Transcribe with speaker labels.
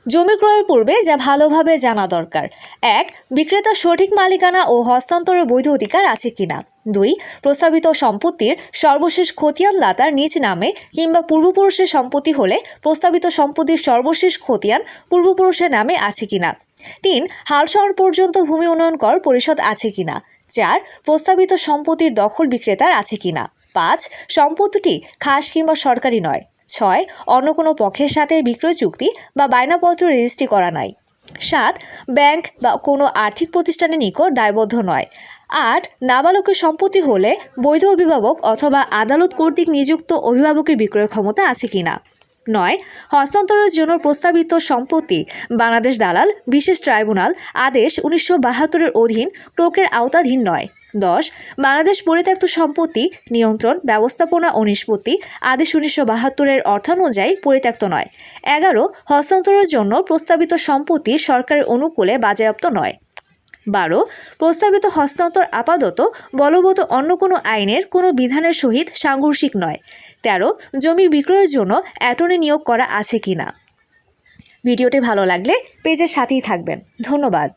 Speaker 1: জমি ক্রয়ের পূর্বে যা ভালোভাবে জানা দরকার। 1. বিক্রেতার সঠিক মালিকানা ও হস্তান্তরের বৈধ অধিকার আছে কিনা। 2. প্রস্তাবিত সম্পত্তির সর্বশেষ খতিয়ান দাতার নিজ নামে কিংবা পূর্বপুরুষের সম্পত্তি হলে প্রস্তাবিত সম্পত্তির সর্বশেষ খতিয়ান পূর্বপুরুষের নামে আছে কিনা। 3. হাল শহর পর্যন্ত ভূমি উন্নয়ন কর পরিশোধ আছে কিনা। 4. প্রস্তাবিত সম্পত্তির দখল বিক্রেতার আছে কিনা। 5. সম্পত্তিটি খাস কিংবা সরকারি নয়। 6. অন্য কোনো পক্ষের সাথে বিক্রয় চুক্তি বা বায়নাপত্র রেজিস্ট্রি করা নাই। 7. ব্যাংক বা কোনো আর্থিক প্রতিষ্ঠানের নিকট দায়বদ্ধ নয়। 8. নাবালকের সম্পত্তি হলে বৈধ অভিভাবক অথবা আদালত কর্তৃক নিযুক্ত অভিভাবকের বিক্রয় ক্ষমতা আছে কিনা। 9. হস্তান্তরের জন্য প্রস্তাবিত সম্পত্তি বাংলাদেশ দালাল বিশেষ ট্রাইব্যুনাল আদেশ 1972-এর অধীন টোকের আওতাধীন নয়। 10. বাংলাদেশ পরিত্যক্ত সম্পত্তি নিয়ন্ত্রণ ব্যবস্থাপনা ও নিষ্পত্তি আদেশ 1972-এর অর্থানুযায়ী পরিত্যক্ত নয়। 11. হস্তান্তরের জন্য প্রস্তাবিত সম্পত্তি সরকারের অনুকূলে বাজেয়াপ্ত নয়। 12. প্রস্তাবিত হস্তান্তর আপাতত বলবৎ অন্য কোনো আইনের কোনো বিধানের সহিত সাংঘর্ষিক নয়। 13. জমি বিক্রয়ের জন্য অ্যাটর্নি নিয়োগ করা আছে কিনা। ভিডিওটি ভালো লাগলে পেজের সাথেই থাকবেন। ধন্যবাদ।